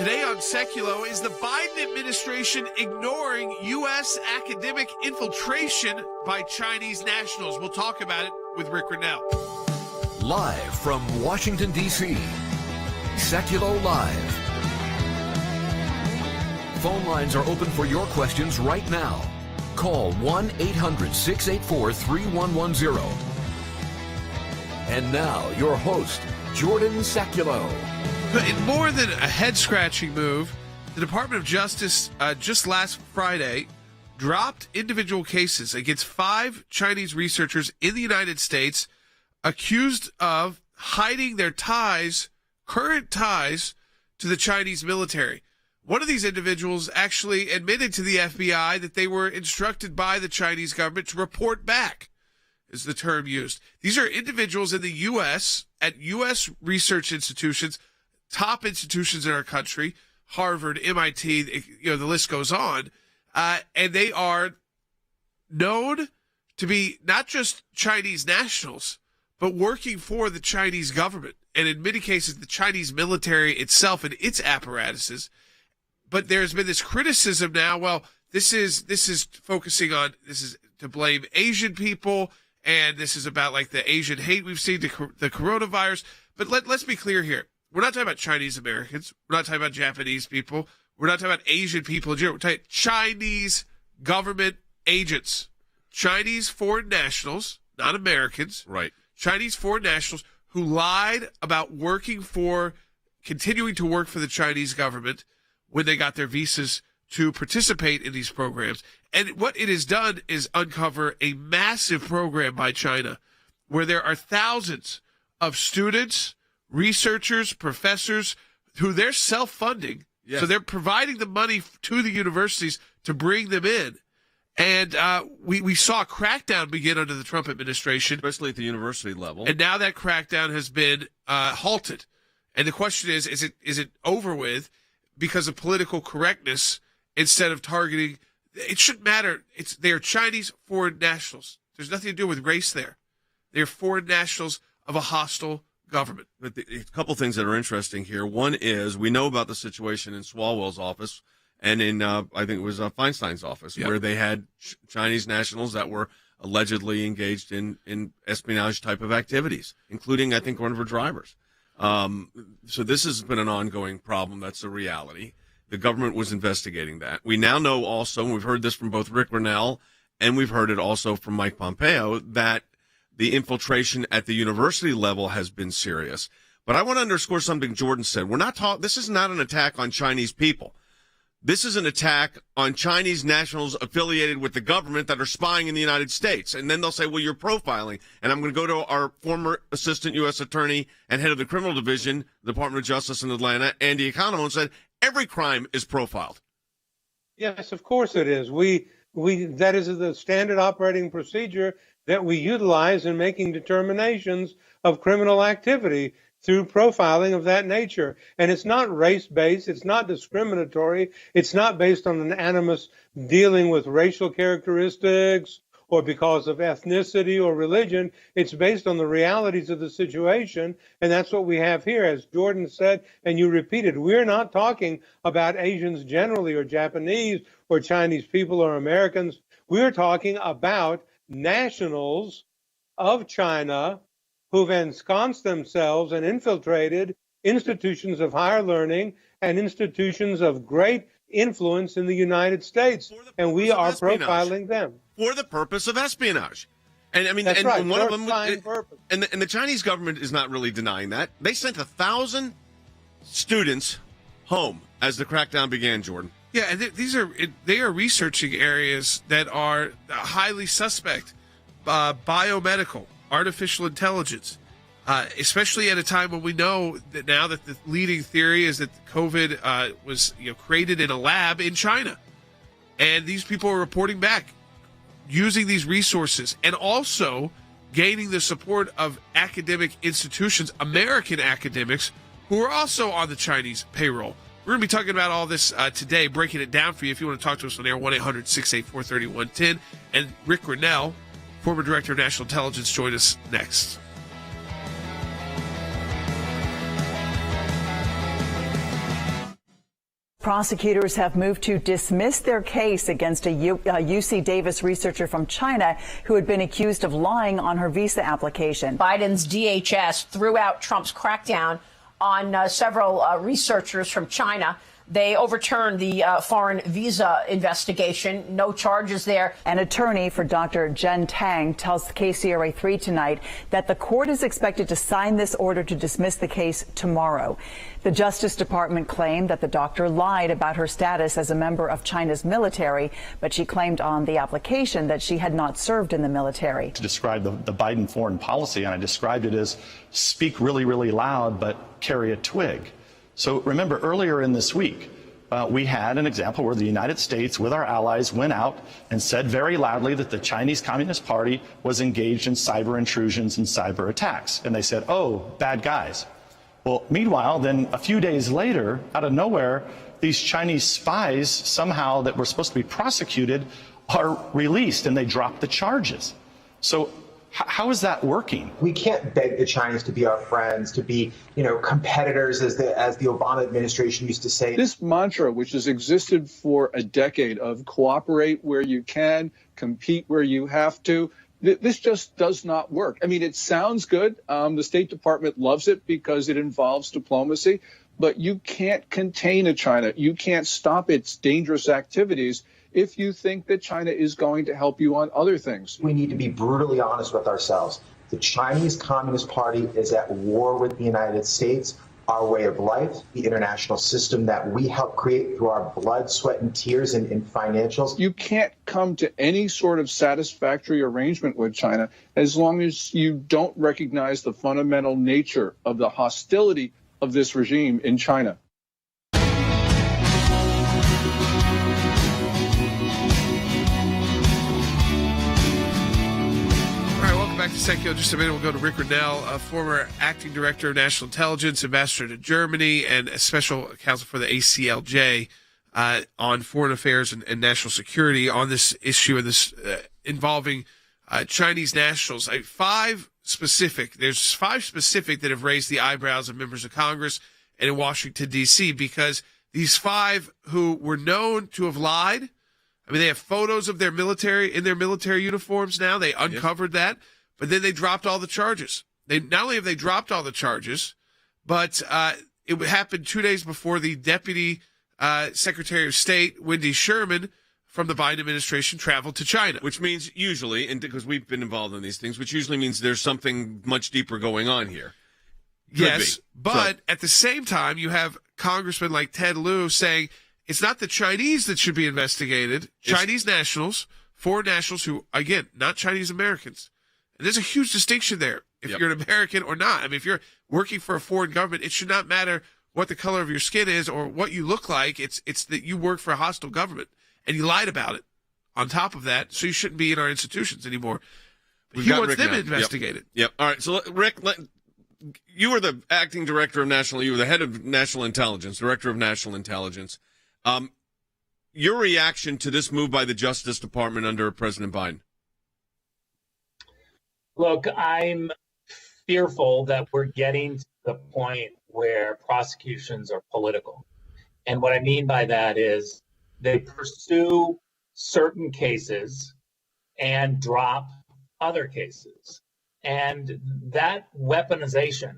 Today on Sacculo, is the Biden administration ignoring U.S. academic infiltration by Chinese nationals? We'll talk about it with Rick Grenell. Live from Washington, D.C., Sacculo Live. Phone lines are open for your questions right now. Call 1-800-684-3110. And now, your host, Jordan Sekulow. In more than a head-scratching move, the Department of Justice just last Friday dropped individual cases against 5 Chinese researchers in the United States accused of hiding their current ties to the Chinese military. One of these individuals actually admitted to the FBI that they were instructed by the Chinese government to report back, is the term used. These are individuals in the U.S., at U.S. research institutions, top institutions in our country, Harvard, MIT, the list goes on, and they are known to be not just Chinese nationals, but working for the Chinese government, and in many cases, the Chinese military itself and its apparatuses. But there's been this criticism now, well, this is focusing on, this is to blame Asian people, and this is about like the Asian hate we've seen, the coronavirus. But let's be clear here. We're not talking about Chinese Americans. We're not talking about Japanese people. We're not talking about Asian people in general. We're talking Chinese government agents, Chinese foreign nationals, not Americans. Right. Chinese foreign nationals who lied about continuing to work for the Chinese government when they got their visas to participate in these programs. And what it has done is uncover a massive program by China where there are thousands of students, researchers, professors who they're self-funding. Yes. So they're providing the money to the universities to bring them in. And we saw a crackdown begin under the Trump administration. Especially at the university level. And now that crackdown has been halted. And the question is it over with because of political correctness instead of targeting? It shouldn't matter. They are Chinese foreign nationals. There's nothing to do with race there. They're foreign nationals of a hostile government. But a couple things that are interesting here. One is we know about the situation in Swalwell's office and in, I think it was Feinstein's office, yep, where they had Chinese nationals that were allegedly engaged in espionage type of activities, including, I think, one of her drivers. So this has been an ongoing problem. That's a reality. The government was investigating that. We now know also, and we've heard this from both Rick Grenell and we've heard it also from Mike Pompeo, that the infiltration at the university level has been serious. But I want to underscore something Jordan said. This is not an attack on Chinese people. This is an attack on Chinese nationals affiliated with the government that are spying in the United States. And then they'll say, well, you're profiling. And I'm going to go to our former assistant U.S. attorney and head of the criminal division, the Department of Justice in Atlanta, Andy Economo, and said, every crime is profiled. Yes, of course it is. That is the standard operating procedure that we utilize in making determinations of criminal activity through profiling of that nature. And it's not race-based, it's not discriminatory, it's not based on an animus dealing with racial characteristics or because of ethnicity or religion. It's based on the realities of the situation, and that's what we have here. As Jordan said, and you repeated, we're not talking about Asians generally or Japanese or Chinese people or Americans. We're talking about nationals of China who've ensconced themselves and infiltrated institutions of higher learning and institutions of great influence in the United States. And we are profiling them. For the purpose of espionage. And I mean, that's and right, one of them, purpose. And the Chinese government is not really denying that. They sent 1,000 students home as the crackdown began, Jordan. Yeah, and they are researching areas that are highly suspect, biomedical, artificial intelligence, especially at a time when we know that now that the leading theory is that COVID was created in a lab in China, and these people are reporting back using these resources and also gaining the support of academic institutions, American academics who are also on the Chinese payroll. We're going to be talking about all this today, breaking it down for you. If you want to talk to us on air, 1-800-684-3110. And Rick Grenell, former Director of National Intelligence, join us next. Prosecutors have moved to dismiss their case against a UC Davis researcher from China who had been accused of lying on her visa application. Biden's DHS threw out Trump's crackdown on several researchers from China. They overturned the foreign visa investigation. No charges there. An attorney for Dr. Jen Tang tells KCRA 3 tonight that the court is expected to sign this order to dismiss the case tomorrow. The Justice Department claimed that the doctor lied about her status as a member of China's military, but she claimed on the application that she had not served in the military. To describe the Biden foreign policy, and I described it as speak really, really loud, but carry a twig. So remember, earlier in this week, we had an example where the United States, with our allies, went out and said very loudly that the Chinese Communist Party was engaged in cyber intrusions and cyber attacks. And they said, oh, bad guys. Well, meanwhile, then a few days later, out of nowhere, these Chinese spies somehow that were supposed to be prosecuted are released and they drop the charges. So how is that working? We can't beg the Chinese to be our friends, to be, competitors, as the Obama administration used to say. This mantra, which has existed for a decade of cooperate where you can, compete where you have to, this just does not work. I mean, it sounds good. The State Department loves it because it involves diplomacy, but you can't contain a China. You can't stop its dangerous activities if you think that China is going to help you on other things. We need to be brutally honest with ourselves. The Chinese Communist Party is at war with the United States, our way of life, the international system that we helped create through our blood, sweat, and tears and financials. You can't come to any sort of satisfactory arrangement with China as long as you don't recognize the fundamental nature of the hostility of this regime in China. Back to Sacculo. Just a minute, we'll go to Rick Grenell, a former acting director of national intelligence, ambassador to Germany, and a special counsel for the ACLJ on foreign affairs and national security on this issue and this involving Chinese nationals. There's five specific that have raised the eyebrows of members of Congress and in Washington, D.C., because these five who were known to have lied, I mean, they have photos of their military uniforms now. They uncovered that. But then they dropped all the charges. Not only have they dropped all the charges, but it happened 2 days before the Deputy Secretary of State, Wendy Sherman, from the Biden administration traveled to China. Which means usually, and because we've been involved in these things, which usually means there's something much deeper going on here. Yes, but at the same time, you have congressmen like Ted Lieu saying it's not the Chinese that should be investigated. Chinese nationals, foreign nationals who, again, not Chinese Americans. And there's a huge distinction there if you're an American or not. I mean, if you're working for a foreign government, it should not matter what the color of your skin is or what you look like. It's that you work for a hostile government and you lied about it on top of that, so you shouldn't be in our institutions anymore. But he wants them investigated. Yep. All right. So, Rick, you were the acting director of you were the head of national intelligence, director of national intelligence. Your reaction to this move by the Justice Department under President Biden? Look, I'm fearful that we're getting to the point where prosecutions are political. And what I mean by that is they pursue certain cases and drop other cases. And that weaponization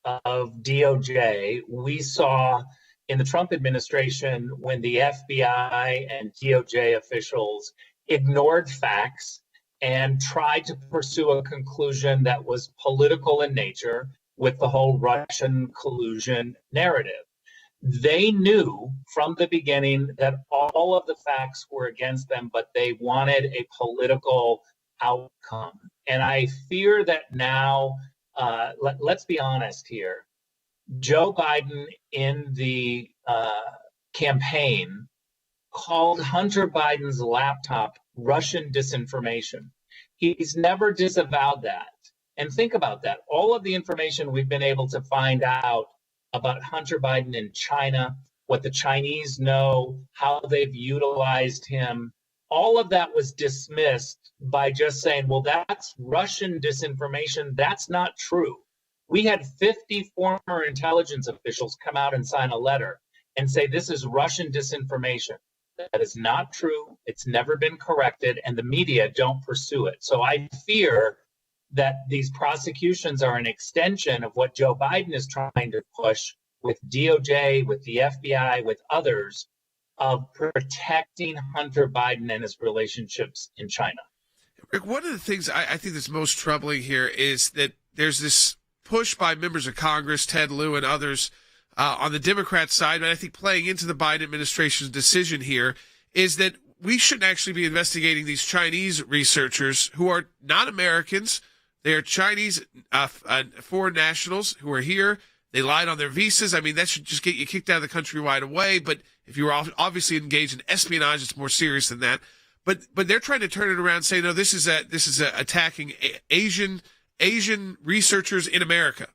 of DOJ, we saw in the Trump administration when the FBI and DOJ officials ignored facts and tried to pursue a conclusion that was political in nature with the whole Russian collusion narrative. They knew from the beginning that all of the facts were against them, but they wanted a political outcome. And I fear that now, let's be honest here, Joe Biden in the campaign called Hunter Biden's laptop Russian disinformation. He's never disavowed that. And think about that. All of the information we've been able to find out about Hunter Biden in China, what the Chinese know, how they've utilized him, all of that was dismissed by just saying, well, that's Russian disinformation. That's not true. We had 50 former intelligence officials come out and sign a letter. and say this is Russian disinformation. That is not true. It's never been corrected, and the media don't pursue it. So I fear that these prosecutions are an extension of what Joe Biden is trying to push with DOJ, with the FBI, with others, of protecting Hunter Biden and his relationships in China. Rick, one of the things I think that's most troubling here is that there's this push by members of Congress, Ted Lieu and others, on the Democrat side, and I think playing into the Biden administration's decision here, is that we shouldn't actually be investigating these Chinese researchers who are not Americans. They are Chinese foreign nationals who are here. They lied on their visas. I mean, that should just get you kicked out of the country right away. But if you were obviously engaged in espionage, it's more serious than that. But they're trying to turn it around and say, no, this is attacking Asian researchers in America.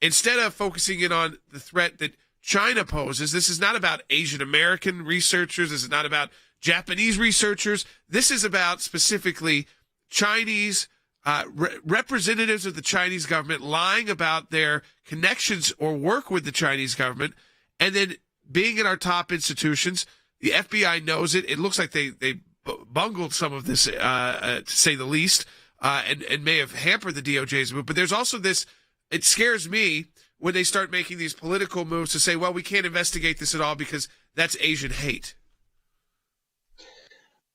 Instead of focusing in on the threat that China poses, this is not about Asian American researchers. This is not about Japanese researchers. This is about specifically Chinese representatives of the Chinese government lying about their connections or work with the Chinese government, and then being in our top institutions. The FBI knows it. It looks like they bungled some of this, to say the least, and may have hampered the DOJ's move. But there's also this. It scares me when they start making these political moves to say, well, we can't investigate this at all because that's Asian hate.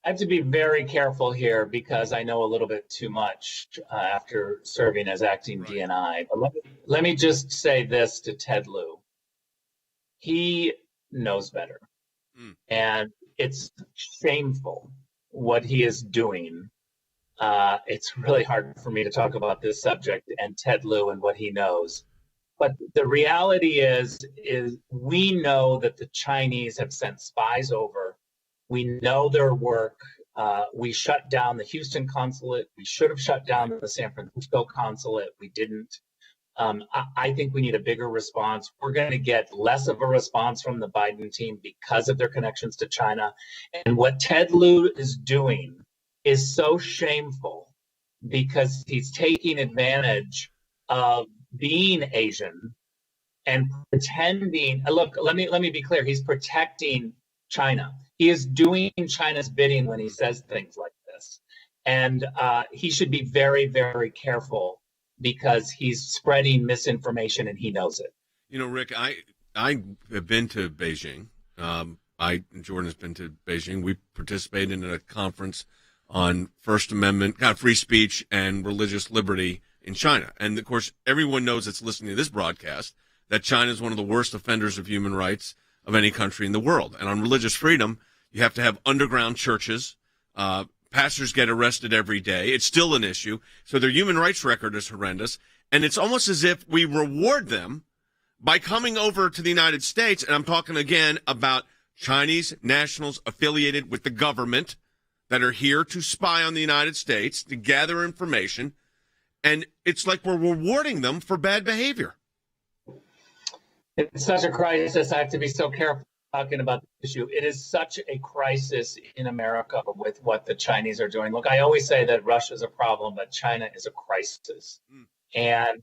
I have to be very careful here because I know a little bit too much after serving as acting DNI. But let me just say this to Ted Lieu. He knows better. And it's shameful what he is doing. It's really hard for me to talk about this subject and Ted Lieu and what he knows. But the reality is we know that the Chinese have sent spies over. We know their work. We shut down the Houston consulate. We should have shut down the San Francisco consulate. We didn't. I think we need a bigger response. We're going to get less of a response from the Biden team because of their connections to China. And what Ted Lieu is doing is so shameful because he's taking advantage of being Asian and pretending. Look, let me be clear. He's protecting China. He is doing China's bidding when he says things like this. And he should be very, very careful because he's spreading misinformation and he knows it. You know, Rick, I have been to Beijing. Jordan has been to Beijing. We participated in a conference on First Amendment, free speech and religious liberty in China. And, of course, everyone knows that's listening to this broadcast that China is one of the worst offenders of human rights of any country in the world. And on religious freedom, you have to have underground churches. Pastors get arrested every day. It's still an issue. So their human rights record is horrendous. And it's almost as if we reward them by coming over to the United States. And I'm talking again about Chinese nationals affiliated with the government that are here to spy on the United States, to gather information. And it's like we're rewarding them for bad behavior. It's such a crisis. I have to be so careful talking about the issue. It is such a crisis in America with what the Chinese are doing. Look, I always say that Russia is a problem, but China is a crisis. And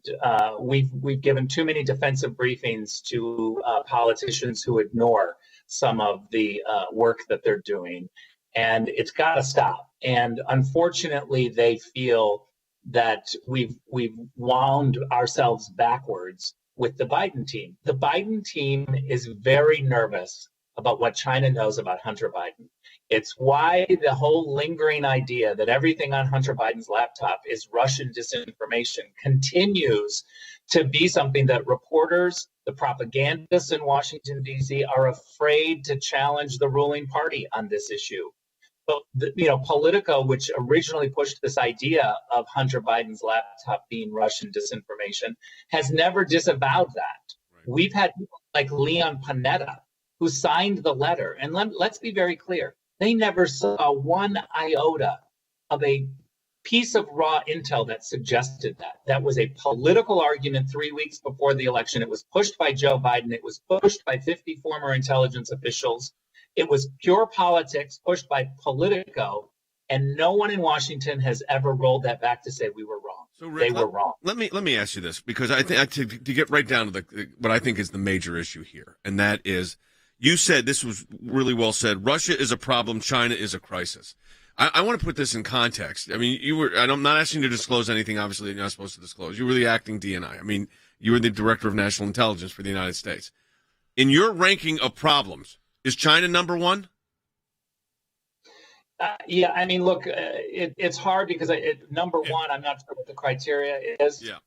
we've given too many defensive briefings to politicians who ignore some of the work that they're doing. And it's got to stop. And unfortunately, they feel that we've wound ourselves backwards with the Biden team. The Biden team is very nervous about what China knows about Hunter Biden. It's why the whole lingering idea that everything on Hunter Biden's laptop is Russian disinformation continues to be something that reporters, the propagandists in Washington, D.C., are afraid to challenge the ruling party on this issue. But, Politico, which originally pushed this idea of Hunter Biden's laptop being Russian disinformation, has never disavowed that. Right. We've had people like Leon Panetta, who signed the letter. And let's be very clear. They never saw one iota of a piece of raw intel that suggested that. That was a political argument 3 weeks before the election. It was pushed by Joe Biden. It was pushed by 50 former intelligence officials. It was pure politics pushed by Politico, and no one in Washington has ever rolled that back to say we were wrong. So Rick, they were wrong. Let me ask you this, because I think to get right down to what I think is the major issue here, and that is You said, this was really well said, Russia is a problem, China is a crisis. I want to put this in context. I mean, I'm not asking you to disclose anything, obviously, that you're not supposed to disclose. You were the acting DNI. I mean, you were the Director of National Intelligence for the United States. In your ranking of problems, is China number one? Yeah, I mean, look, it's hard because number one, I'm not sure what the criteria is. Yeah.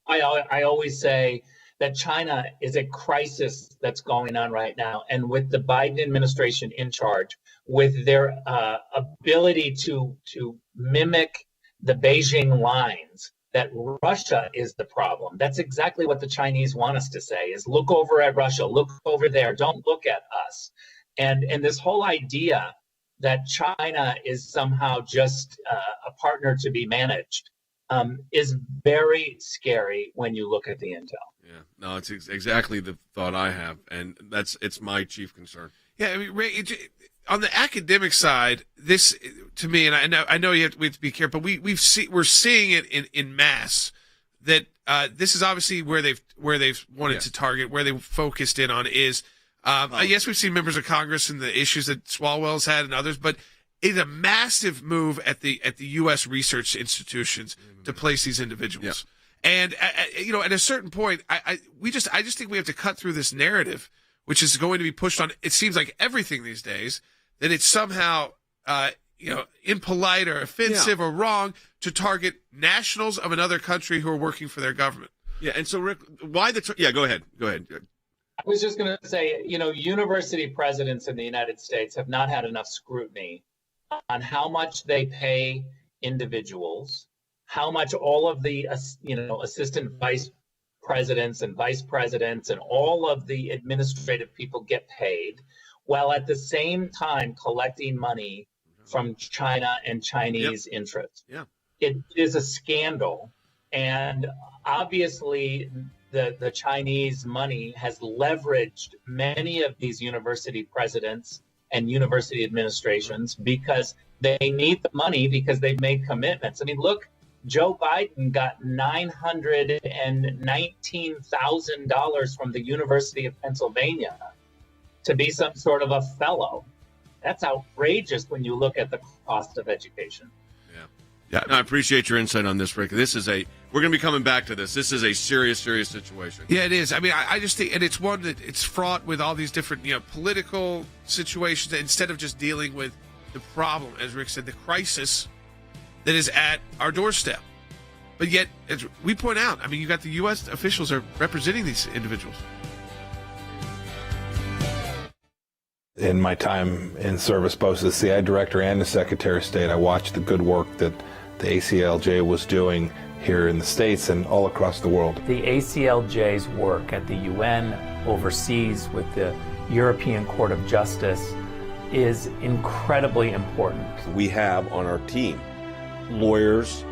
I always say that China is a crisis that's going on right now. And with the Biden administration in charge, with their ability to mimic the Beijing lines, that Russia is the problem. That's exactly what the Chinese want us to say, is look over at Russia, look over there, don't look at us. And this whole idea that China is somehow just a partner to be managed is very scary when you look at the intel. Yeah, no, it's exactly the thought I have, and it's my chief concern. Yeah, I mean, Ray, on the academic side, this to me, and I know we have to be careful, but we're seeing it in mass that this is obviously where they've wanted to target, where they've focused in on is. Yes, we've seen members of Congress and the issues that Swalwell's had and others, but it's a massive move at the U.S. research institutions to place these individuals. Yeah. And at a certain point, I just think we have to cut through this narrative, which is going to be pushed on. It seems like everything these days that it's somehow impolite or offensive or wrong to target nationals of another country who are working for their government. Yeah, and so Rick, why go ahead. I was just going to say, university presidents in the United States have not had enough scrutiny on how much they pay individuals, how much all of the, assistant vice presidents and vice presidents and all of the administrative people get paid, while at the same time collecting money from China and Chinese interests. Yeah. It is a scandal. And obviously, the Chinese money has leveraged many of these university presidents and university administrations because they need the money because they've made commitments. I mean, look, Joe Biden got $919,000 from the University of Pennsylvania to be some sort of a fellow. That's outrageous when you look at the cost of education. Yeah, no, I appreciate your insight on this, Rick. We're going to be coming back to this. This is a serious, serious situation. Yeah, it is. I mean, I just think, and it's one that it's fraught with all these different, political situations instead of just dealing with the problem, as Rick said, the crisis that is at our doorstep. But yet, as we point out, I mean, you got the U.S. officials are representing these individuals. In my time in service, both as the CI director and the Secretary of State, I watched the good work that the ACLJ was doing here in the States and all across the world. The ACLJ's work at the UN, overseas with the European Court of Justice, is incredibly important. We have on our team lawyers,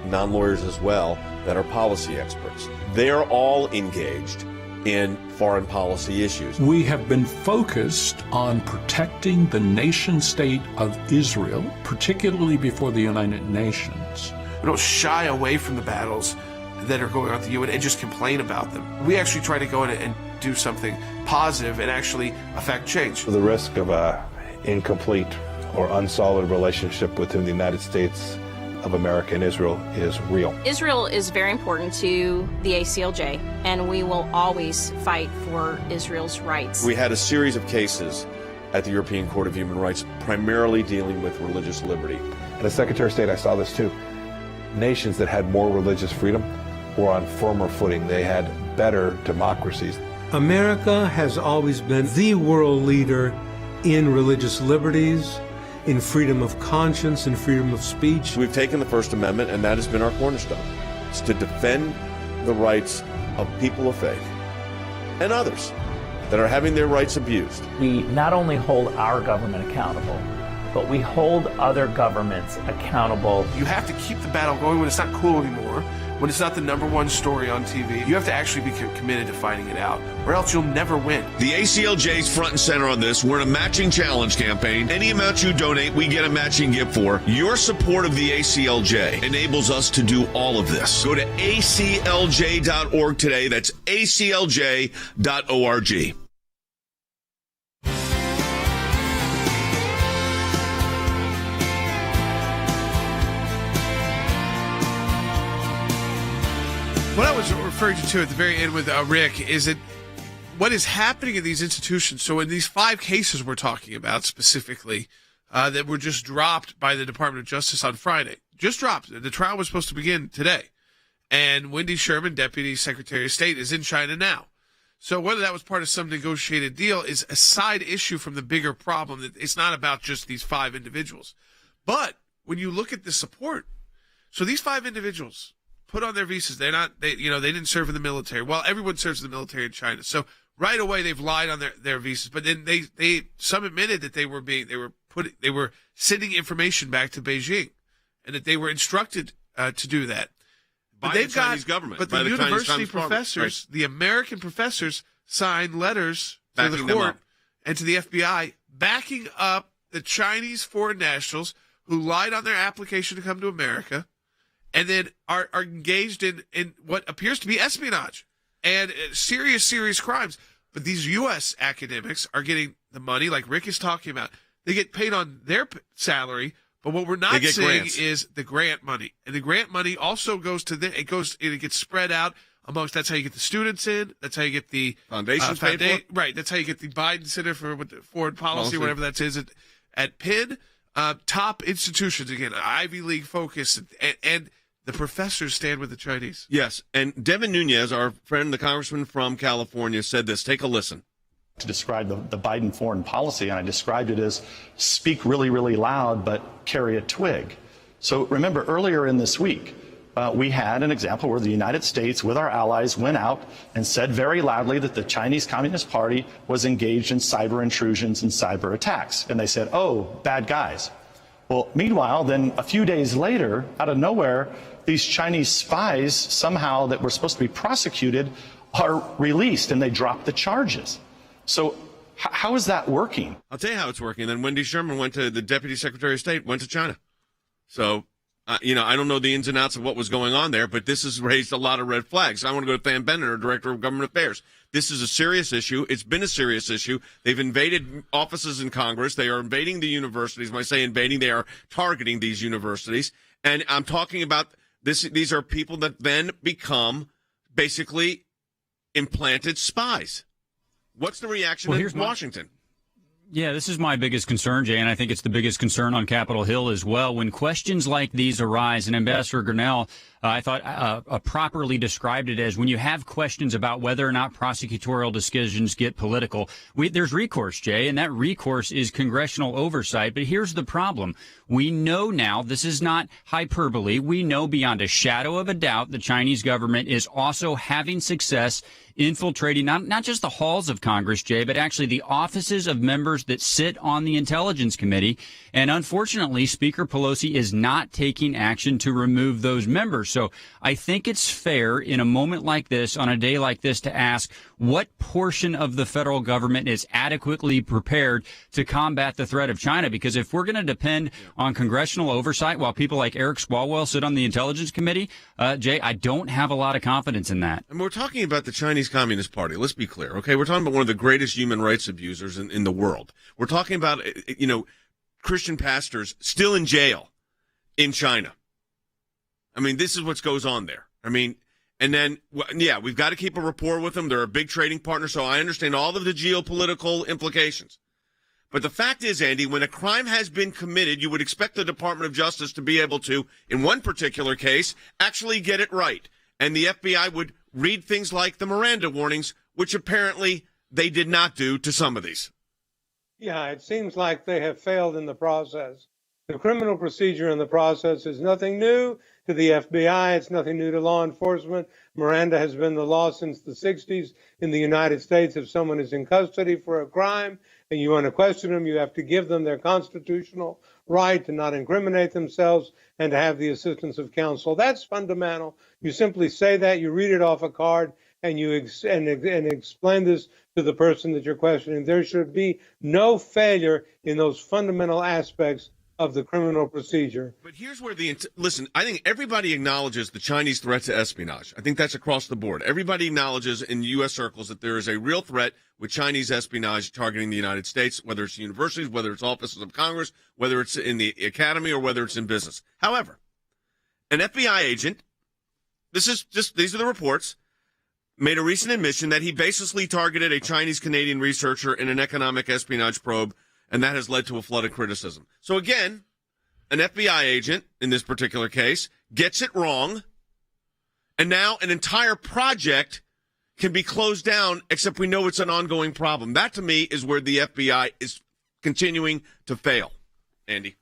non-lawyers as well, that are policy experts. They're all engaged in foreign policy issues. We have been focused on protecting the nation state of Israel, particularly before the United Nations. We don't shy away from the battles that are going on at the UN and just complain about them. We actually try to go in and do something positive and actually affect change. The risk of an incomplete or unsolid relationship within the United States of America and Israel is real. Israel is very important to the ACLJ, and we will always fight for Israel's rights. We had a series of cases at the European Court of Human Rights, primarily dealing with religious liberty. And as Secretary of State, I saw this too. Nations that had more religious freedom were on firmer footing. They had better democracies. America has always been the world leader in religious liberties, in freedom of conscience and freedom of speech. We've taken the First Amendment, and that has been our cornerstone. It's to defend the rights of people of faith and others that are having their rights abused. We not only hold our government accountable, but we hold other governments accountable. You have to keep the battle going when it's not cool anymore, when it's not the number one story on TV. You have to actually be committed to fighting it out, or else you'll never win. The ACLJ's front and center on this. We're in a matching challenge campaign. Any amount you donate, we get a matching gift for. Your support of the ACLJ enables us to do all of this. Go to aclj.org today. That's aclj.org. What I was referring to at the very end with Rick is that what is happening in these institutions. So in these 5 cases we're talking about specifically that were just dropped by the Department of Justice on Friday, just dropped. The trial was supposed to begin today. And Wendy Sherman, Deputy Secretary of State, is in China now. So whether that was part of some negotiated deal is a side issue from the bigger problem. That it's not about just these 5 individuals. But when you look at the support, so these 5 individuals put on their visas. They didn't serve in the military. Well, everyone serves in the military in China. So right away they've lied on their visas. But then some admitted that they were sending information back to Beijing, and that they were instructed to do that. By the Chinese government. But the university professors, the American professors, signed letters to the court and to the FBI backing up the Chinese foreign nationals who lied on their application to come to America, and then are engaged in what appears to be espionage and serious crimes. But these U.S. academics are getting the money, like Rick is talking about. They get paid on their salary, but what we're not seeing grants. is the grant money. And the grant money also goes to it gets spread out amongst. That's how you get the students in. That's how you get the foundations right. That's how you get the Biden Center for Foreign Policy, whatever that is at Penn. Top institutions, again, Ivy League focus, and the professors stand with the Chinese. Yes, and Devin Nunes, our friend, the congressman from California, said this. Take a listen. To describe the Biden foreign policy, and I described it as speak really, really loud, but carry a twig. So remember, earlier in this week, we had an example where the United States, with our allies, went out and said very loudly that the Chinese Communist Party was engaged in cyber intrusions and cyber attacks. And they said, oh, bad guys. Well, meanwhile, then a few days later, out of nowhere, these Chinese spies somehow that were supposed to be prosecuted are released, and they drop the charges. So how is that working? I'll tell you how it's working. Then Wendy Sherman the Deputy Secretary of State went to China. So, I don't know the ins and outs of what was going on there, but this has raised a lot of red flags. I want to go to Than Bennett, our Director of Government Affairs. This is a serious issue. It's been a serious issue. They've invaded offices in Congress. They are invading the universities. When I say invading, they are targeting these universities. And I'm talking about this. These are people that then become basically implanted spies. What's the reaction in Washington? Yeah, this is my biggest concern, Jay, and I think it's the biggest concern on Capitol Hill as well. When questions like these arise, and Ambassador Grenell, I thought properly described it as when you have questions about whether or not prosecutorial decisions get political, there's recourse, Jay, and that recourse is congressional oversight. But here's the problem. We know now, this is not hyperbole, we know beyond a shadow of a doubt the Chinese government is also having success infiltrating not just the halls of Congress, Jay, but actually the offices of members that sit on the Intelligence Committee. And unfortunately, Speaker Pelosi is not taking action to remove those members. So I think it's fair in a moment like this, on a day like this, to ask what portion of the federal government is adequately prepared to combat the threat of China. Because if we're going to depend on congressional oversight while people like Eric Swalwell sit on the Intelligence Committee, Jay, I don't have a lot of confidence in that. And we're talking about the Chinese Communist Party. Let's be clear, okay? We're talking about one of the greatest human rights abusers in the world. We're talking about, Christian pastors still in jail in China. I mean, this is what goes on there. I mean, and then, we've got to keep a rapport with them. They're a big trading partner, so I understand all of the geopolitical implications. But the fact is, Andy, when a crime has been committed, you would expect the Department of Justice to be able to, in one particular case, actually get it right. And the FBI would read things like the Miranda warnings, which apparently they did not do to some of these. Yeah, it seems like they have failed in the process. The criminal procedure in the process is nothing new to the FBI. It's nothing new to law enforcement. Miranda has been the law since the 60s in the United States. If someone is in custody for a crime and you want to question them, you have to give them their constitutional right to not incriminate themselves and to have the assistance of counsel. That's fundamental. You simply say that, you read it off a card, and you explain this to the person that you're questioning. There should be no failure in those fundamental aspects of the criminal procedure. But here's where listen, I think everybody acknowledges the Chinese threat to espionage. I think that's across the board. Everybody acknowledges in U.S. circles that there is a real threat with Chinese espionage targeting the United States, whether it's universities, whether it's offices of Congress, whether it's in the academy, or whether it's in business. However, an FBI agent these are the reports, made a recent admission that he basically targeted a Chinese-Canadian researcher in an economic espionage probe, and that has led to a flood of criticism. So again, an FBI agent, in this particular case, gets it wrong, and now an entire project can be closed down, except we know it's an ongoing problem. That, to me, is where the FBI is continuing to fail. Andy?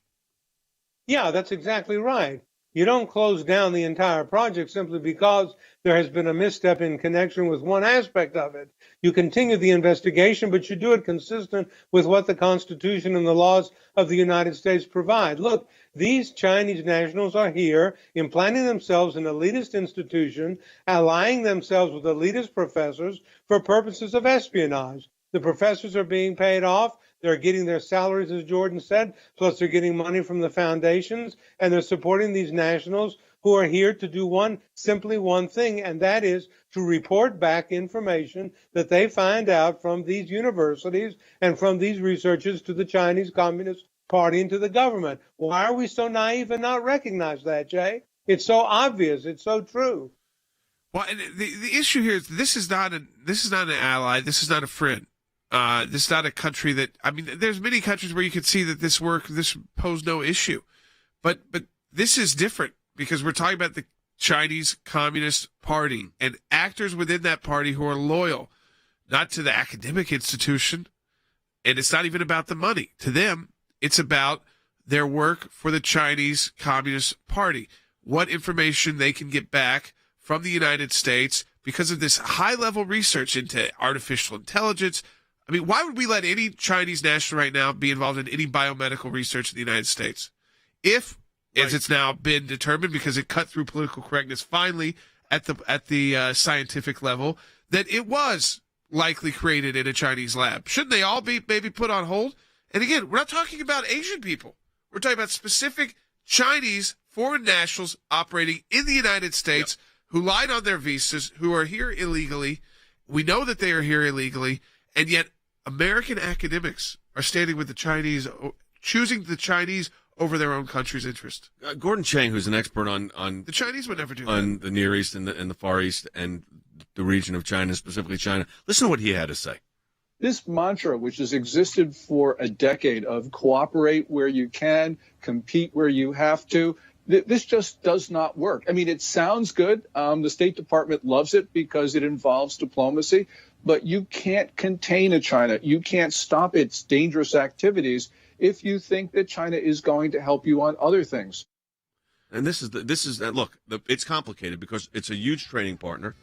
Yeah, that's exactly right. You don't close down the entire project simply because there has been a misstep in connection with one aspect of it. You continue the investigation, but you do it consistent with what the Constitution and the laws of the United States provide. Look, these Chinese nationals are here implanting themselves in elitist institution, allying themselves with elitist professors for purposes of espionage. The professors are being paid off. They're getting their salaries, as Jordan said, plus they're getting money from the foundations, and they're supporting these nationals who are here to do simply one thing, and that is to report back information that they find out from these universities and from these researchers to the Chinese Communist Party and to the government. Why are we so naive and not recognize that, Jay? It's so obvious. It's so true. Well, the issue here is this is not an ally. This is not a friend. This is not a country that, I mean, there's many countries where you could see that this posed no issue. But this is different because we're talking about the Chinese Communist Party and actors within that party who are loyal, not to the academic institution. And it's not even about the money. To them, it's about their work for the Chinese Communist Party. What information they can get back from the United States because of this high-level research into artificial intelligence. I mean, why would we let any Chinese national right now be involved in any biomedical research in the United States? If, as it's now been determined, because it cut through political correctness finally at the scientific level, that it was likely created in a Chinese lab. Shouldn't they all be maybe put on hold? And again, we're not talking about Asian people. We're talking about specific Chinese foreign nationals operating in the United States who lied on their visas, who are here illegally. We know that they are here illegally, and yet American academics are standing with the Chinese, choosing the Chinese over their own country's interest. Gordon Chang, who's an expert on the Chinese would never do on that. the Near East and the Far East and the region of China, specifically China. Listen to what he had to say. This mantra, which has existed for a decade of cooperate where you can, compete where you have to, this just does not work. I mean, it sounds good. The State Department loves it because it involves diplomacy, but you can't contain a China. You can't stop its dangerous activities if you think that China is going to help you on other things. And look, it's complicated because it's a huge trading partner.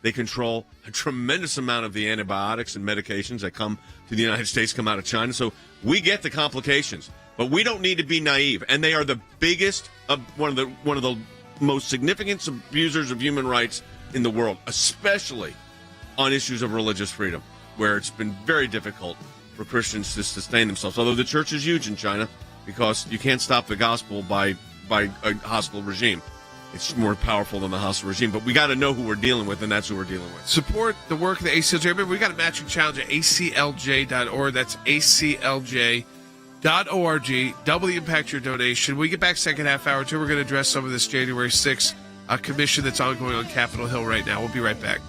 They control a tremendous amount of the antibiotics and medications that come to the United States come out of China. So we get the complications, but we don't need to be naive. And they are the biggest, one of the most significant abusers of human rights in the world, especially on issues of religious freedom, where it's been very difficult for Christians to sustain themselves. Although the church is huge in China because you can't stop the gospel by a hostile regime. It's more powerful than the hostile regime, but we got to know who we're dealing with, and that's who we're dealing with. Support the work of the ACLJ. Remember, we got a matching challenge at ACLJ.org. That's ACLJ.org. Double the impact your donation. When we get back second half hour, too, we're going to address some of this January 6th commission that's ongoing on Capitol Hill right now. We'll be right back.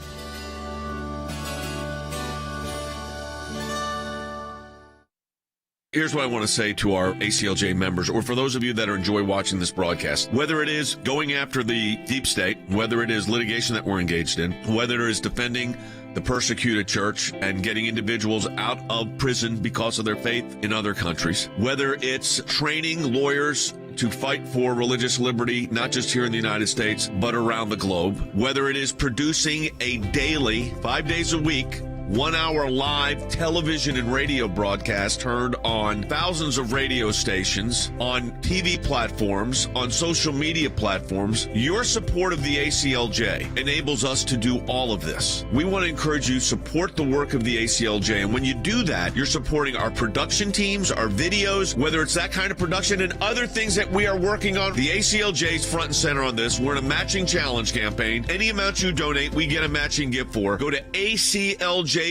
Here's what I want to say to our ACLJ members, or for those of you that enjoy watching this broadcast. Whether it is going after the deep state, whether it is litigation that we're engaged in, whether it is defending the persecuted church and getting individuals out of prison because of their faith in other countries, whether it's training lawyers to fight for religious liberty, not just here in the United States, but around the globe, whether it is producing a daily, 5 days a week, 1 hour live television and radio broadcast heard on thousands of radio stations, on TV platforms, on social media platforms. Your support of the ACLJ enables us to do all of this. We want to encourage you to support the work of the ACLJ. And when you do that, you're supporting our production teams, our videos, whether it's that kind of production and other things that we are working on. The ACLJ is front and center on this. We're in a matching challenge campaign. Any amount you donate, we get a matching gift for. Go to ACLJ.org.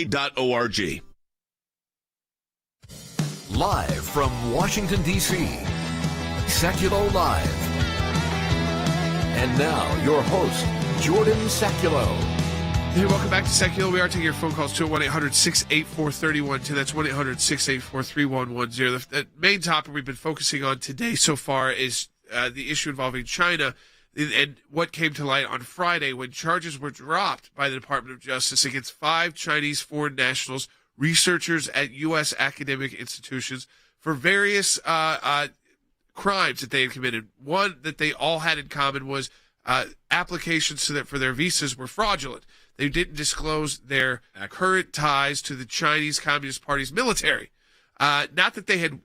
Live from Washington, D.C., Sacculo Live. And now, your host, Jordan Sekulow. Hey, welcome back to Sacculo. We are taking your phone calls to 1-800-684-3110. That's 1-800-684-3110. The main topic we've been focusing on today so far is the issue involving China and what came to light on Friday when charges were dropped by the Department of Justice against 5 Chinese foreign nationals, researchers at U.S. academic institutions, for various crimes that they had committed. One that they all had in common was applications for their visas were fraudulent. They didn't disclose their current ties to the Chinese Communist Party's military. Not that they had,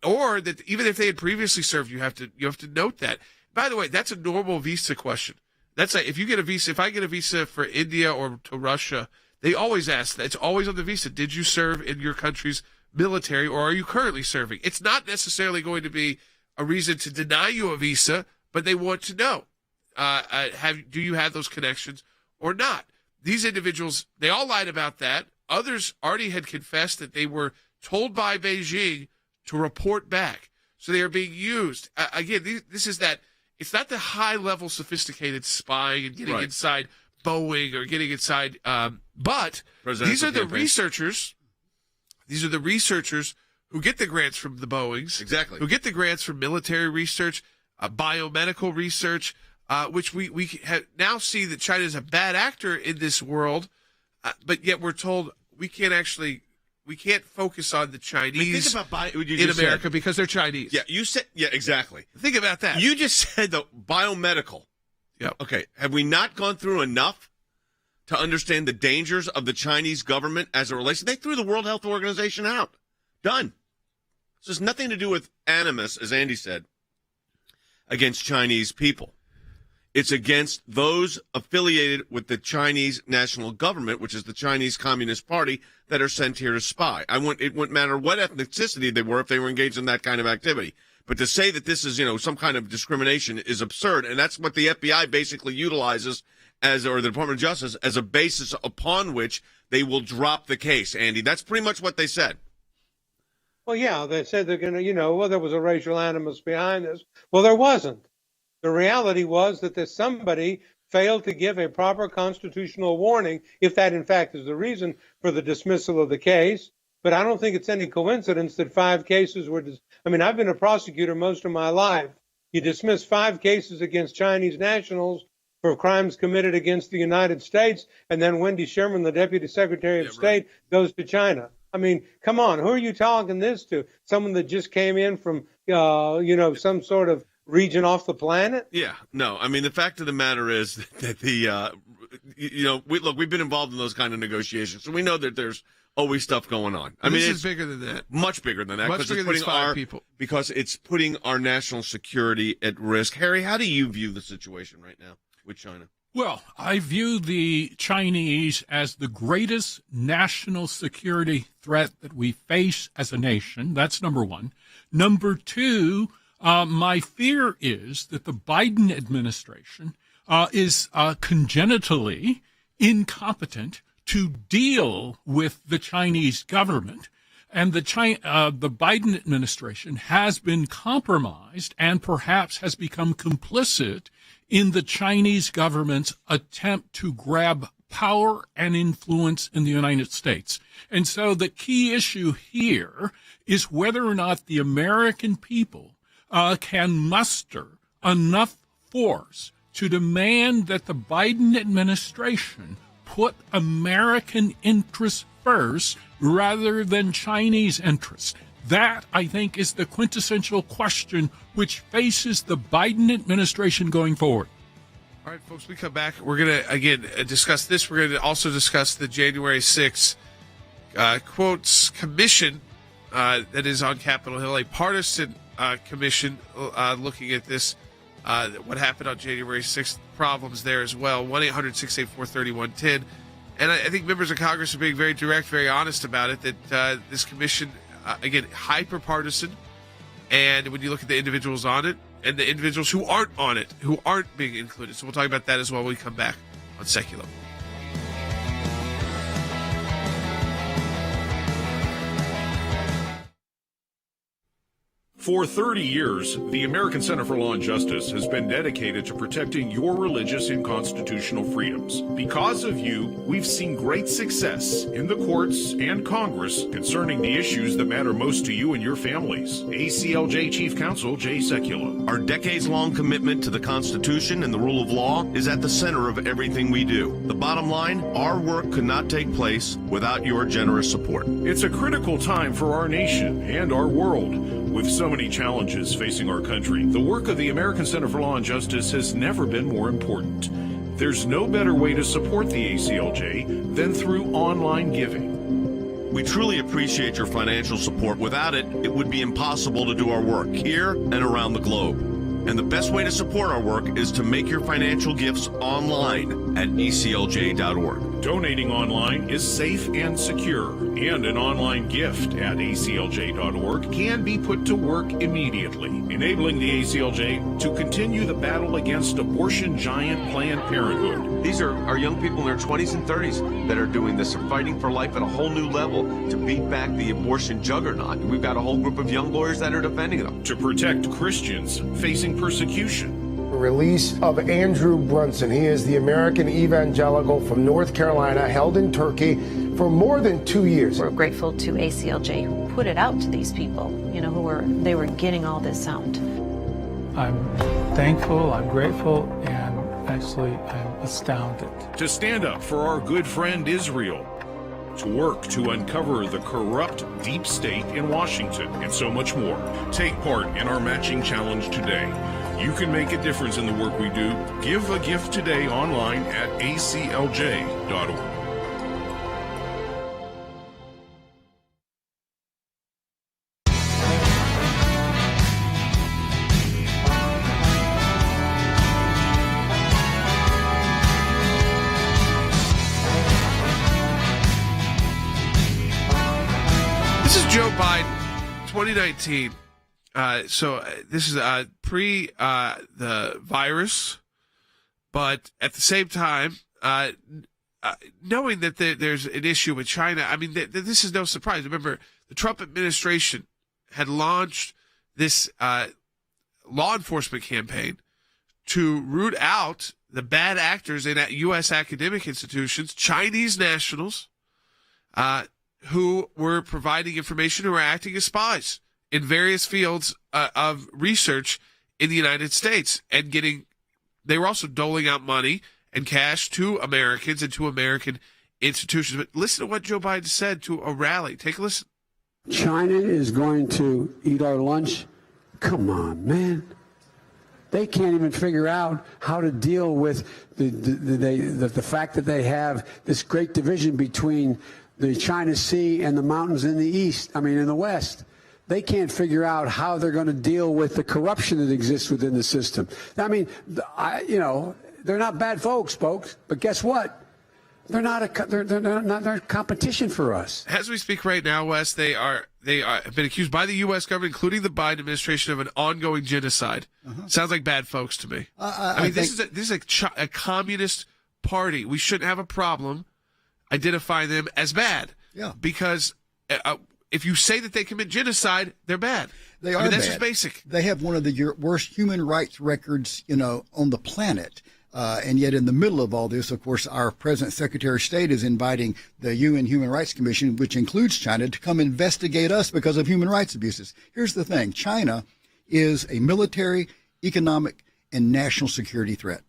or that even if they had previously served, you have to note that. By the way, that's a normal visa question. That's like if you get a visa. If I get a visa for India or to Russia, they always ask that. It's always on the visa. Did you serve in your country's military, or are you currently serving? It's not necessarily going to be a reason to deny you a visa, but they want to know, do you have those connections or not? These individuals, they all lied about that. Others already had confessed that they were told by Beijing to report back. So they are being used. Again, this is that, it's not the high-level sophisticated spying and getting inside Boeing or getting inside, but these are the researchers. These are the researchers who get the grants from the Boeings. Exactly. Who get the grants from military research, biomedical research, which we now see that China is a bad actor in this world, but yet we're told we can't focus on the Chinese think about in America because they're Chinese. Yeah, you said, yeah, exactly. Think about that. You just said the biomedical. Yeah. Okay, have we not gone through enough to understand the dangers of the Chinese government as it relates? They threw the World Health Organization out. Done. So it's nothing to do with animus, as Andy said, against Chinese people. It's against those affiliated with the Chinese national government, which is the Chinese Communist Party, that are sent here to spy. It wouldn't matter what ethnicity they were if they were engaged in that kind of activity. But to say that this is, some kind of discrimination is absurd, and that's what the FBI basically utilizes or the Department of Justice as a basis upon which they will drop the case, Andy. That's pretty much what they said. Well, yeah, they said they're going to, there was a racial animus behind this. Well, there wasn't. The reality was that somebody failed to give a proper constitutional warning, if that in fact is the reason for the dismissal of the case. But I don't think it's any coincidence that 5 cases were. I've been a prosecutor most of my life. You dismiss 5 cases against Chinese nationals for crimes committed against the United States, and then Wendy Sherman, the Deputy Secretary of State, goes to China. Come on, who are you talking this to? Someone that just came in from, some sort of region off the planet? Yeah, no. The fact of the matter is that we've been involved in those kind of negotiations, so we know that there's always stuff going on. This is bigger than that. Much bigger than that. Much bigger than 5 people. Because it's putting our national security at risk. Harry, how do you view the situation right now with China? Well, I view the Chinese as the greatest national security threat that we face as a nation. That's number one. Number two, my fear is that the Biden administration is congenitally incompetent to deal with the Chinese government. And the Biden administration has been compromised and perhaps has become complicit in the Chinese government's attempt to grab power and influence in the United States. And so the key issue here is whether or not the American people can muster enough force to demand that the Biden administration put American interests first rather than Chinese interests. That, I think, is the quintessential question which faces the Biden administration going forward. All right, folks, we come back. We're going to, again, discuss this. We're going to also discuss the January 6th quotes commission that is on Capitol Hill, a partisan commission looking at this, what happened on January 6th, problems there as well. 1-800-684-3110. And I think members of Congress are being very direct, very honest about it, that this commission, again, hyper-partisan. And when you look at the individuals on it and the individuals who aren't on it, who aren't being included. So we'll talk about that as well when we come back on Sacculo. For 30 years, the American Center for Law and Justice has been dedicated to protecting your religious and constitutional freedoms. Because of you, we've seen great success in the courts and Congress concerning the issues that matter most to you and your families. ACLJ Chief Counsel Jay Sekulow. Our decades-long commitment to the Constitution and the rule of law is at the center of everything we do. The bottom line, our work could not take place without your generous support. It's a critical time for our nation and our world. With so many challenges facing our country, the work of the American Center for Law and Justice has never been more important. There's no better way to support the ACLJ than through online giving. We truly appreciate your financial support. Without it, it would be impossible to do our work here and around the globe. And the best way to support our work is to make your financial gifts online at aclj.org. Donating online is safe and secure, and an online gift at aclj.org can be put to work immediately, enabling the ACLJ to continue the battle against abortion giant Planned Parenthood. These are our young people in their 20s and 30s that are doing this, are fighting for life at a whole new level to beat back the abortion juggernaut. We've got a whole group of young lawyers that are defending them. To protect Christians facing persecution. Release of Andrew Brunson. He is the American evangelical from North Carolina, held in Turkey for more than 2 years. We're grateful to ACLJ who put it out to these people, they were getting all this out. I'm thankful, I'm grateful, and actually I'm astounded. To stand up for our good friend Israel. To work to uncover the corrupt deep state in Washington, and so much more. Take part in our matching challenge today. You can make a difference in the work we do. Give a gift today online at aclj.org. This is Joe Biden, 2019. So this is pre the virus, but at the same time, knowing that there's an issue with China, I mean, this is no surprise. Remember, the Trump administration had launched this law enforcement campaign to root out the bad actors in U.S. academic institutions, Chinese nationals, who were providing information, who were acting as spies in various fields of research in the United States, and they were also doling out money and cash to Americans and to American institutions. But listen to what Joe Biden said to a rally. Take a listen. China is going to eat our lunch? Come on, man. They can't even figure out how to deal with the fact that they have this great division between the China Sea and the mountains in the west. They can't figure out how they're going to deal with the corruption that exists within the system. I mean, they're not bad folks, but guess what? They're not competition for us. As we speak right now, Wes, they have been accused by the U.S. government, including the Biden administration, of an ongoing genocide. Sounds like bad folks to me. This is a communist party. We shouldn't have a problem identifying them as bad. Yeah. Because if you say that they commit genocide, they're bad. They are that's bad. just basic. They have one of the worst human rights records, on the planet. And yet in the middle of all this, of course, our present Secretary of State is inviting the UN Human Rights Commission, which includes China, to come investigate us because of human rights abuses. Here's the thing. China is a military, economic, and national security threat.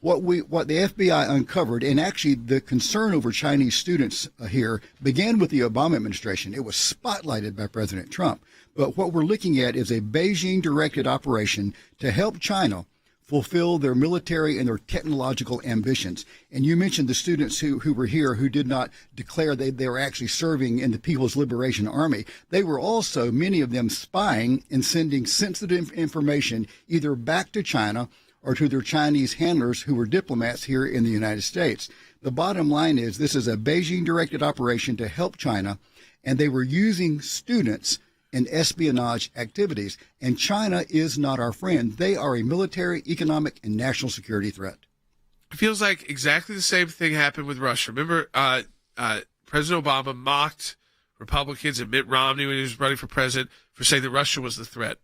What the FBI uncovered, and actually the concern over Chinese students here began with the Obama administration. It was spotlighted by President Trump. But what we're looking at is a Beijing-directed operation to help China fulfill their military and their technological ambitions. And you mentioned the students who were here who did not declare they were actually serving in the People's Liberation Army. They were also, many of them, spying and sending sensitive information either back to China or to their Chinese handlers who were diplomats here in the United States. The bottom line is this is a Beijing-directed operation to help China, and they were using students in espionage activities. And China is not our friend. They are a military, economic, and national security threat. It feels like exactly the same thing happened with Russia. Remember, President Obama mocked Republicans and Mitt Romney when he was running for president for saying that Russia was the threat.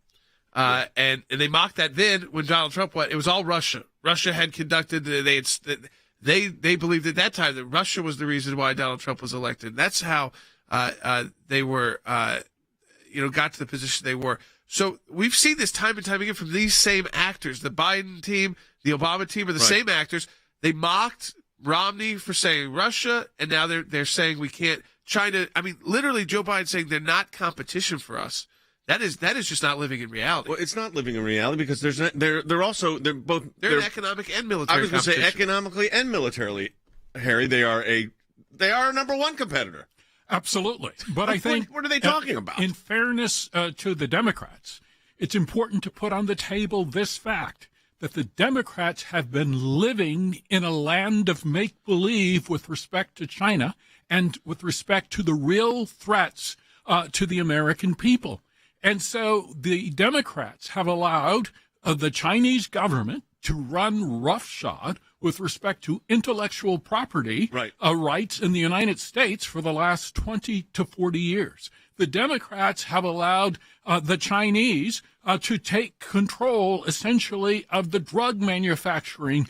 And they mocked that. Then when Donald Trump went, it was all Russia. Russia had conducted. They believed at that time that Russia was the reason why Donald Trump was elected. That's how they were, got to the position they were. So we've seen this time and time again from these same actors. The Biden team, the Obama team are the same actors. They mocked Romney for saying Russia, and now they're saying we can't. China. I mean, literally, Joe Biden saying they're not competition for us. That is just not living in reality. Well, it's not living in reality because they're an economic and military. I was going to say economically and militarily, Harry. They are a number one competitor. Absolutely. But I think what are they talking about? In fairness to the Democrats, it's important to put on the table this fact that the Democrats have been living in a land of make-believe with respect to China and with respect to the real threats to the American people. And so the Democrats have allowed the Chinese government to run roughshod with respect to intellectual property rights in the United States for the last 20 to 40 years. The Democrats have allowed the Chinese to take control, essentially, of the drug manufacturing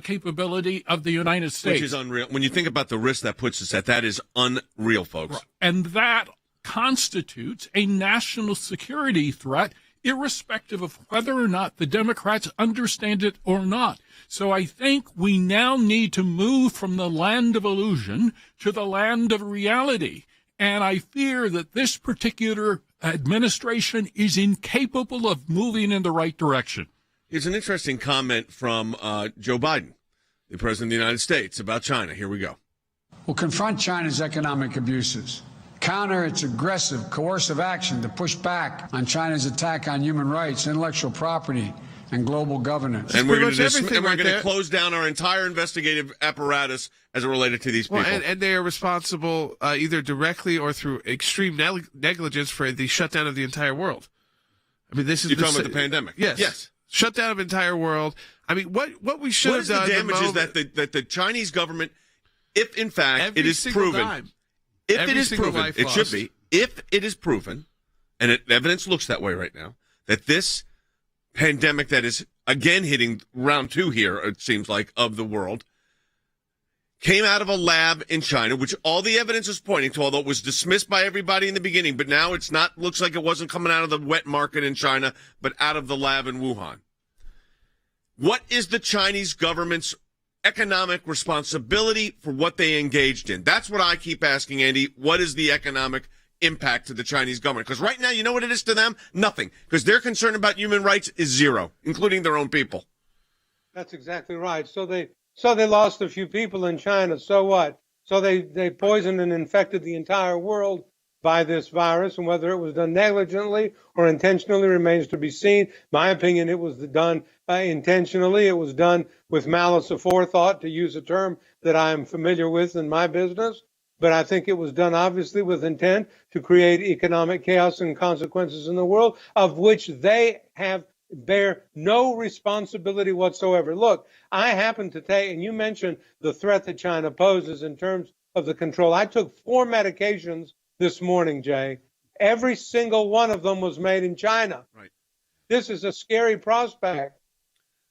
capability of the United States. Which is unreal. When you think about the risk that puts us at, that is unreal, folks. Right. And that constitutes a national security threat, irrespective of whether or not the Democrats understand it or not. So I think we now need to move from the land of illusion to the land of reality. And I fear that this particular administration is incapable of moving in the right direction. Here's an interesting comment from Joe Biden, the President of the United States, about China. Here we go. We'll confront China's economic abuses, counter its aggressive, coercive action to push back on China's attack on human rights, intellectual property, and global governance. And we're going to close down our entire investigative apparatus as it related to these people. Well, and they are responsible either directly or through extreme negligence for the shutdown of the entire world. I mean, this is you're talking about the pandemic. Yes. Shutdown of entire world. I mean, what we should have done. What is the damage is that the Chinese government, if in fact it is proven, if it is proven, it should be, if it is proven, and evidence looks that way right now, that this pandemic that is again hitting round 2 here, it seems like, of the world, came out of a lab in China, which all the evidence is pointing to, although it was dismissed by everybody in the beginning, but now it's not, looks like it wasn't coming out of the wet market in China, but out of the lab in Wuhan. What is the Chinese government's economic responsibility for what they engaged in? That's what I keep asking, Andy. What is the economic impact to the Chinese government? Because right now, you know what it is to them? Nothing. Because their concern about human rights is zero, including their own people. That's exactly right. So they lost a few people in China. So what? So they poisoned and infected the entire world by this virus, and whether it was done negligently or intentionally remains to be seen. My opinion, it was done intentionally. It was done with malice aforethought, to use a term that I am familiar with in my business. But I think it was done obviously with intent to create economic chaos and consequences in the world, of which they bear no responsibility whatsoever. Look, I happen to take, and you mentioned the threat that China poses in terms of the control. I took 4 medications this morning, Jay. Every single one of them was made in China. Right. This is a scary prospect.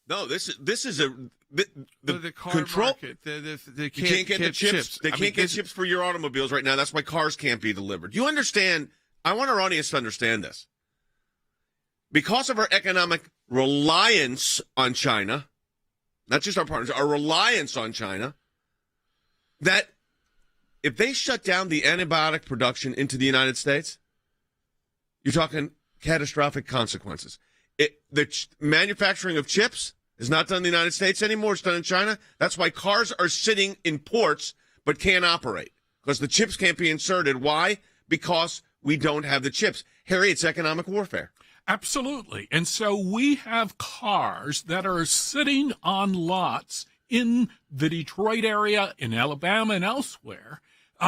No, this is the car control. Market. They can't get the chips. They can't get chips for your automobiles right now. That's why cars can't be delivered. You understand? I want our audience to understand this. Because of our economic reliance on China, not just our partners, our reliance on China, that if they shut down the antibiotic production into the United States, you're talking catastrophic consequences. The manufacturing of chips is not done in the United States anymore. It's done in China. That's why cars are sitting in ports but can't operate, because the chips can't be inserted. Why? Because we don't have the chips. Harry, it's economic warfare. Absolutely. And so we have cars that are sitting on lots in the Detroit area, in Alabama, and elsewhere.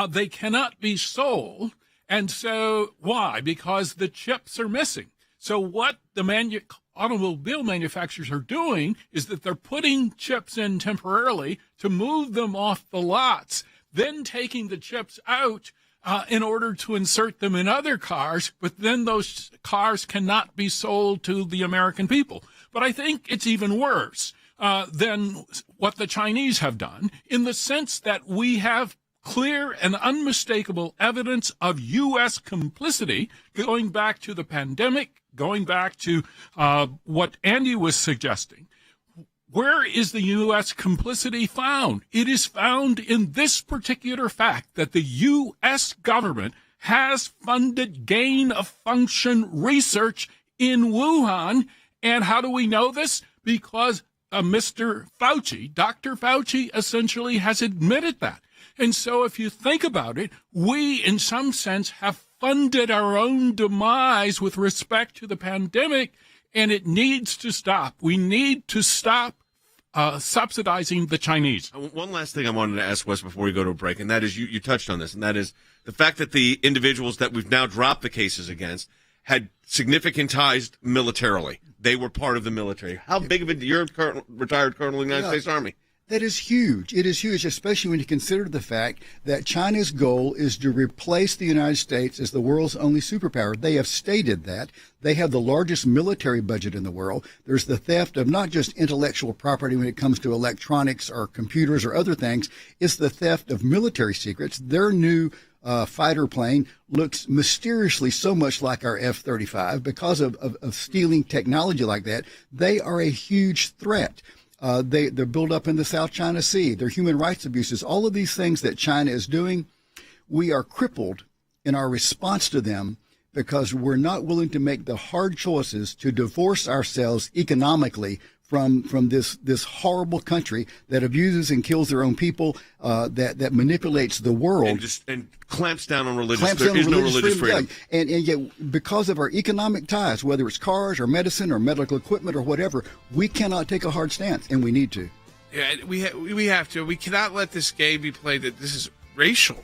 They cannot be sold. And so why? Because the chips are missing. So what the automobile manufacturers are doing is that they're putting chips in temporarily to move them off the lots, then taking the chips out in order to insert them in other cars, but then those cars cannot be sold to the American people. But I think it's even worse than what the Chinese have done, in the sense that we have clear and unmistakable evidence of U.S. complicity going back to the pandemic, going back to what Andy was suggesting. Where is the U.S. complicity found? It is found in this particular fact that the U.S. government has funded gain-of-function research in Wuhan. And how do we know this? Because Mr. Fauci, Dr. Fauci, essentially has admitted that. And so if you think about it, we, in some sense, have funded our own demise with respect to the pandemic, and it needs to stop. We need to stop subsidizing the Chinese. One last thing I wanted to ask Wes before we go to a break, and that is you touched on this, and that is the fact that the individuals that we've now dropped the cases against had significant ties militarily. They were part of the military. How big of a, you're a retired colonel in the United States Army. That is huge. It is huge, especially when you consider the fact that China's goal is to replace the United States as the world's only superpower. They have stated that. They have the largest military budget in the world. There's the theft of not just intellectual property when it comes to electronics or computers or other things. It's the theft of military secrets. Their new fighter plane looks mysteriously so much like our F-35 because of stealing technology like that. They are a huge threat. They're built up in the South China Sea. Their human rights abuses, all of these things that China is doing, we are crippled in our response to them because we're not willing to make the hard choices to divorce ourselves economically from this horrible country that abuses and kills their own people, that manipulates the world. And clamps down on religious freedom. There is no religious freedom. Yeah. And yet, because of our economic ties, whether it's cars or medicine or medical equipment or whatever, we cannot take a hard stance, and we need to. Yeah, we have to. We cannot let this game be played that this is racial.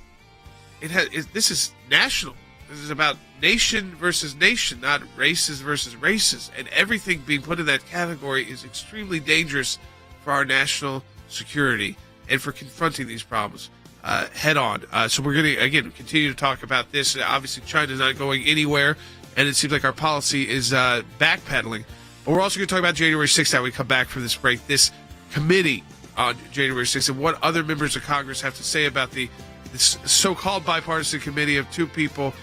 This is national. This is about nation versus nation, not races versus races. And everything being put in that category is extremely dangerous for our national security and for confronting these problems head on. So we're going to, again, continue to talk about this. Obviously, China's not going anywhere, and it seems like our policy is backpedaling. But we're also going to talk about January 6th when we come back from this break, this committee on January 6th, and what other members of Congress have to say about this so-called bipartisan committee of two people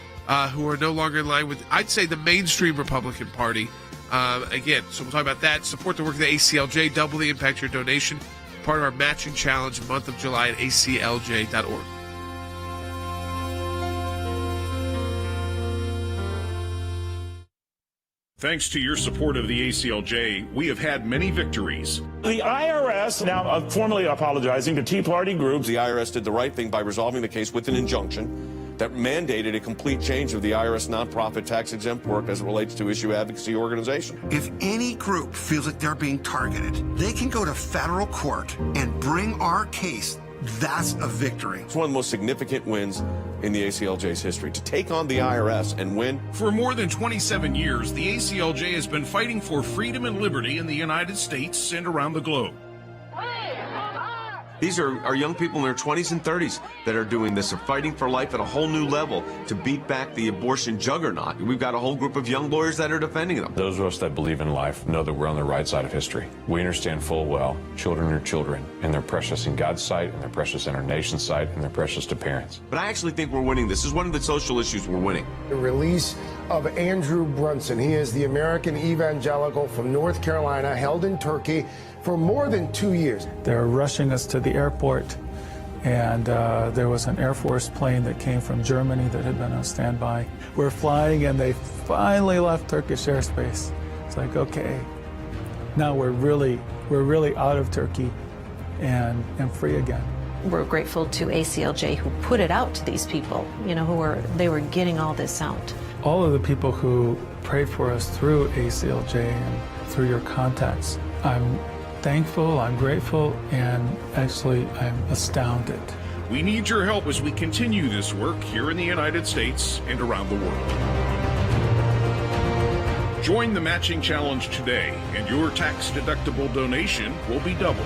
who are no longer in line with, I'd say, the mainstream Republican Party. Again, so we'll talk about that. Support the work of the ACLJ. Double the impact your donation. Part of our matching challenge month of July at aclj.org. Thanks to your support of the ACLJ, we have had many victories. The IRS now formally apologizing to Tea Party groups. The IRS did the right thing by resolving the case with an injunction that mandated a complete change of the IRS nonprofit tax-exempt work as it relates to issue advocacy organization. If any group feels that they're being targeted, they can go to federal court and bring our case. That's a victory. It's one of the most significant wins in the ACLJ's history, to take on the IRS and win. For more than 27 years, the ACLJ has been fighting for freedom and liberty in the United States and around the globe. These are young people in their 20s and 30s that are doing this. They're fighting for life at a whole new level to beat back the abortion juggernaut. We've got a whole group of young lawyers that are defending them. Those of us that believe in life know that we're on the right side of history. We understand full well children are children, and they're precious in God's sight, and they're precious in our nation's sight, and they're precious to parents. But I actually think we're winning. This is one of the social issues we're winning. The release of Andrew Brunson. He is the American evangelical from North Carolina, held in Turkey for more than 2 years. They're rushing us to the airport, and there was an Air Force plane that came from Germany that had been on standby. We're flying, and they finally left Turkish airspace. It's like, okay, now we're really out of Turkey and free again. We're grateful to ACLJ who put it out to these people, they were getting all this out. All of the people who prayed for us through ACLJ and through your contacts, I'm thankful, I'm grateful, and actually I'm astounded. We need your help as we continue this work here in the United States and around the world. Join the matching challenge today, and your tax-deductible donation will be doubled.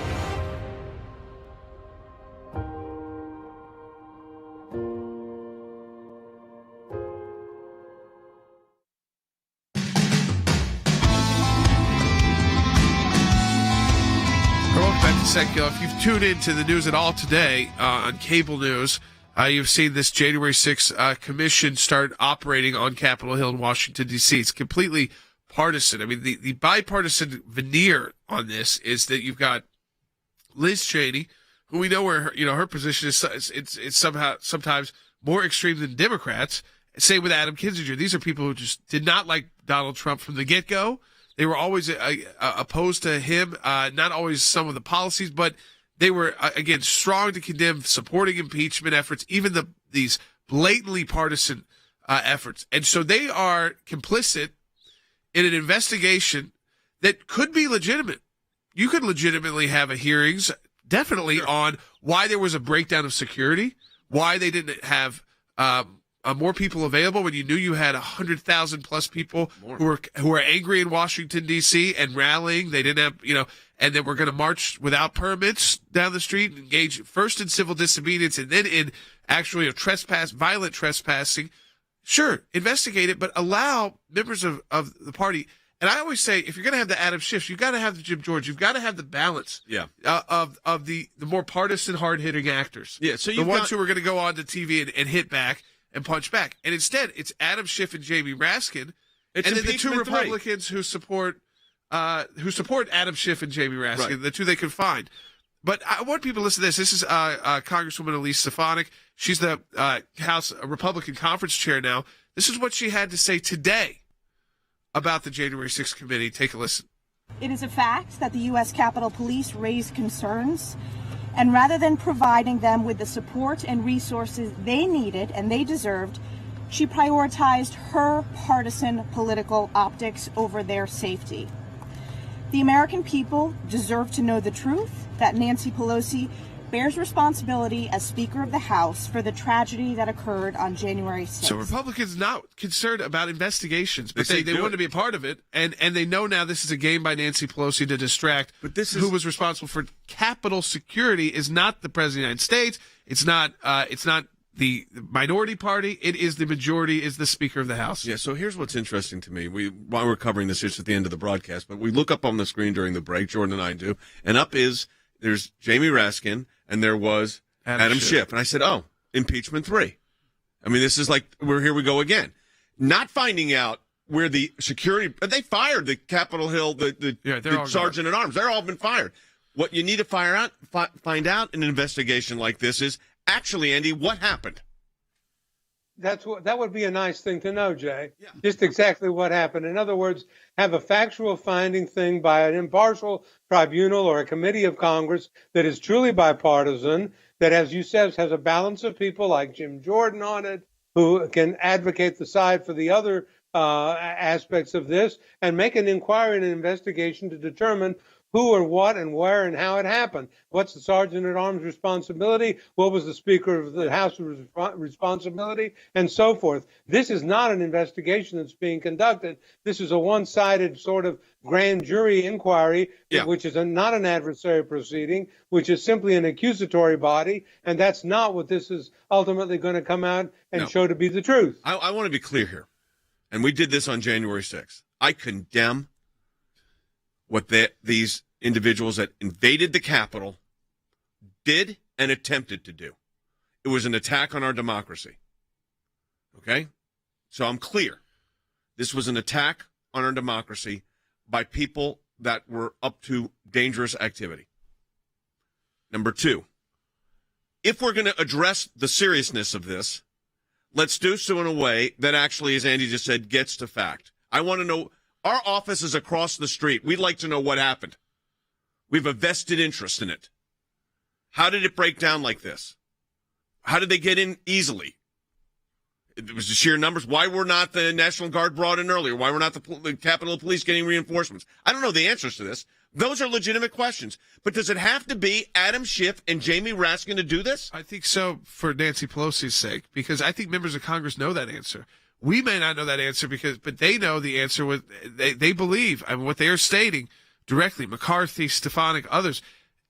Sekulow. If you've tuned into the news at all today on cable news, you've seen this January 6th commission start operating on Capitol Hill in Washington, D.C. It's completely partisan. I mean, the bipartisan veneer on this is that you've got Liz Cheney, who we know where her position is. It's somehow sometimes more extreme than Democrats. Same with Adam Kinzinger. These are people who just did not like Donald Trump from the get-go. They were always opposed to him, not always some of the policies, but they were, again, strong to condemn supporting impeachment efforts, even these blatantly partisan efforts. And so they are complicit in an investigation that could be legitimate. You could legitimately have hearings, definitely, on why there was a breakdown of security, why they didn't have more people available when you knew you had 100,000 plus people who were angry in Washington, D.C. and rallying. They didn't have, and then we're going to march without permits down the street and engage first in civil disobedience and then in actually violent trespassing. Sure, investigate it, but allow members of the party. And I always say, if you're going to have the Adam Schiffs, you've got to have the Jim George. You've got to have the balance of the more partisan, hard-hitting actors. Yeah, so the ones who are going to go on to TV and hit back and punch back. And instead, it's Adam Schiff and Jamie Raskin, and then the two Republicans who support Adam Schiff and Jamie Raskin, the two they can find. But I want people to listen to this. This is Congresswoman Elise Stefanik. She's the House Republican Conference Chair now. This is what she had to say today about the January 6th committee. Take a listen. It is a fact that the U.S. Capitol Police raised concerns, and rather than providing them with the support and resources they needed and they deserved, she prioritized her partisan political optics over their safety. The American people deserve to know the truth that Nancy Pelosi bears responsibility as Speaker of the House for the tragedy that occurred on January 6th. So Republicans not concerned about investigations, but they want to be a part of it, and they know now this is a game by Nancy Pelosi to distract. But who was responsible for Capitol security is not the President of the United States. It's not the minority party. It is the majority, is the Speaker of the House. Yeah, so here's what's interesting to me. While we're covering this issue at the end of the broadcast, but we look up on the screen during the break, Jordan and I do, and there's Jamie Raskin, and there was Adam Schiff. And I said, impeachment 3. I mean, this is like, here we go again. Not finding out where the security, they fired the Capitol Hill, the sergeant at arms. They're all been fired. What you need to find out in an investigation like this is, actually, Andy, what happened? That would be a nice thing to know, Jay. Yeah. Just exactly what happened. In other words, have a factual finding thing by an impartial tribunal or a committee of Congress that is truly bipartisan, that, as you said, has a balance of people like Jim Jordan on it, who can advocate the side for the other aspects of this, and make an inquiry and an investigation to determine who or what and where and how it happened. What's the sergeant at arms' responsibility? What was the Speaker of the House responsibility? And so forth. This is not an investigation that's being conducted. This is a one-sided sort of grand jury inquiry, which is not an adversary proceeding, which is simply an accusatory body. And that's not what this is ultimately going to come out and show to be the truth. I want to be clear here. And we did this on January 6th. I condemn what these individuals that invaded the Capitol did and attempted to do. It was an attack on our democracy. Okay? So I'm clear. This was an attack on our democracy by people that were up to dangerous activity. Number 2, if we're going to address the seriousness of this, let's do so in a way that actually, as Andy just said, gets to fact. I want to know. Our office is across the street. We'd like to know what happened. We have a vested interest in it. How did it break down like this? How did they get in easily? It was the sheer numbers. Why were not the National Guard brought in earlier? Why were not the Capitol Police getting reinforcements? I don't know the answers to this. Those are legitimate questions. But does it have to be Adam Schiff and Jamie Raskin to do this? I think so, for Nancy Pelosi's sake, because I think members of Congress know that answer. We may not know that answer but they know the answer. They believe, what they are stating directly, McCarthy, Stefanik, others,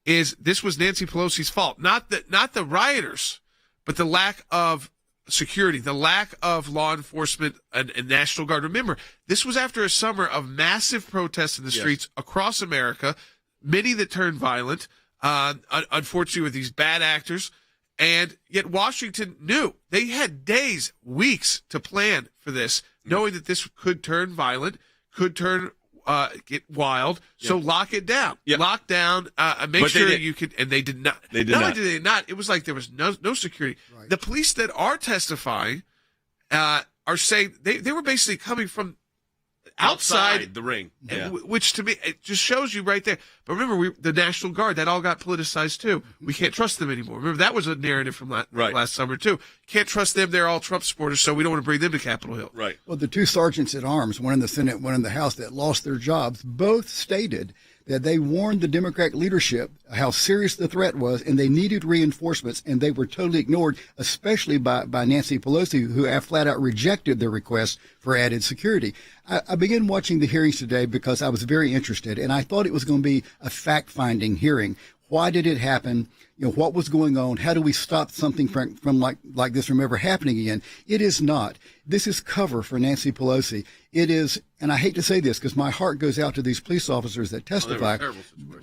is this was Nancy Pelosi's fault. Not the rioters, but the lack of security, the lack of law enforcement and National Guard. Remember, this was after a summer of massive protests in the streets across America, many that turned violent. unfortunately, with these bad actors. And yet Washington knew. They had days, weeks to plan for this, knowing that this could turn violent, could turn get wild. So lock it down. Lock down. Make sure you can. And they did not. They did not not. only did they not, it was like there was no security. Right. The police that are testifying are saying they were basically coming from outside the ring, which to me, it just shows you right there. But remember, the National Guard, that all got politicized too. We can't trust them anymore. Remember, that was a narrative from last summer too. Can't trust them. They're all Trump supporters, so we don't want to bring them to Capitol Hill. Right. Well, the two sergeants at arms, one in the Senate, one in the House, that lost their jobs, both stated that they warned the Democratic leadership how serious the threat was, and they needed reinforcements, and they were totally ignored, especially by Nancy Pelosi, who flat out rejected their request for added security. I began watching the hearings today because I was very interested, and I thought it was going to be a fact-finding hearing. Why did it happen? What was going on? How do we stop something from like this from ever happening again? It is not. This is cover for Nancy Pelosi. It is, and I hate to say this because my heart goes out to these police officers that testify.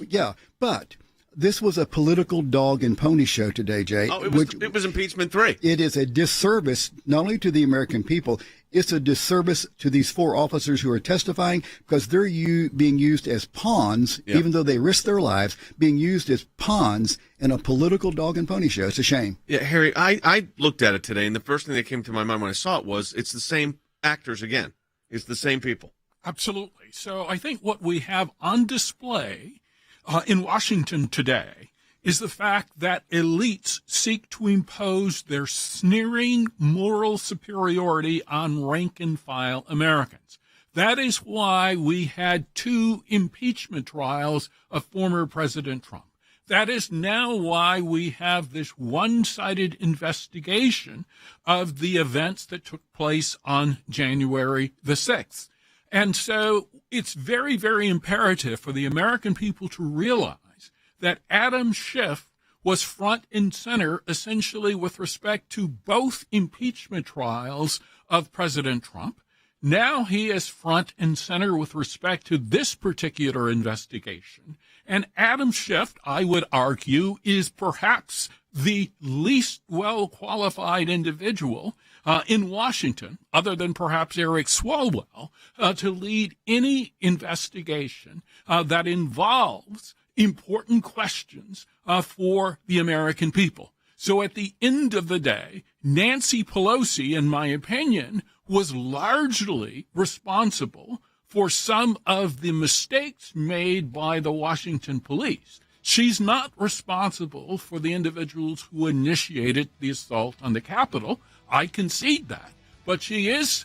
Yeah, but this was a political dog and pony show today, Jay. Oh, it was impeachment 3. It is a disservice not only to the American people, it's a disservice to these 4 officers who are testifying because they're being used as pawns, even though they risk their lives, being used as pawns in a political dog and pony show. It's a shame. Yeah, Harry, I looked at it today, and the first thing that came to my mind when I saw it was it's the same actors again. It's the same people. Absolutely. So I think what we have on display in Washington today is the fact that elites seek to impose their sneering moral superiority on rank-and-file Americans. That is why we had 2 impeachment trials of former President Trump. That is now why we have this one-sided investigation of the events that took place on January the 6th. And so it's very, very imperative for the American people to realize that Adam Schiff was front and center essentially with respect to both impeachment trials of President Trump. Now he is front and center with respect to this particular investigation. And Adam Schiff, I would argue, is perhaps the least well-qualified individual in Washington, other than perhaps Eric Swalwell, to lead any investigation that involves important questions for the American people. So at the end of the day, Nancy Pelosi, in my opinion, was largely responsible for some of the mistakes made by the Washington police. She's not responsible for the individuals who initiated the assault on the Capitol. I concede that. But she is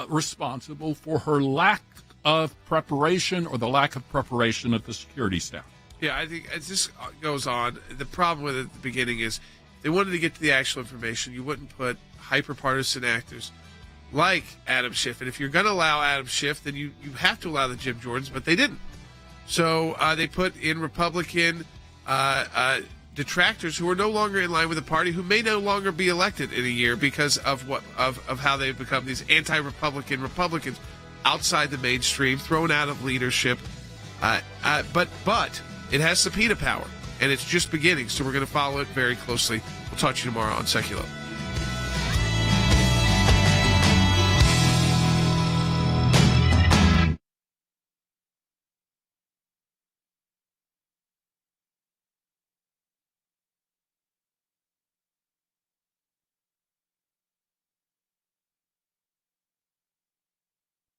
responsible for her lack of preparation or the lack of preparation of the security staff. Yeah, I think as this goes on, the problem with it at the beginning is they wanted to get to the actual information. You wouldn't put hyper-partisan actors like Adam Schiff. And if you're going to allow Adam Schiff, then you have to allow the Jim Jordans, but they didn't. So they put in Republican detractors who are no longer in line with the party, who may no longer be elected in a year because of how they've become these anti-Republican Republicans outside the mainstream, thrown out of leadership. But it has subpoena power, and it's just beginning, so we're going to follow it very closely. We'll talk to you tomorrow on Sacculo.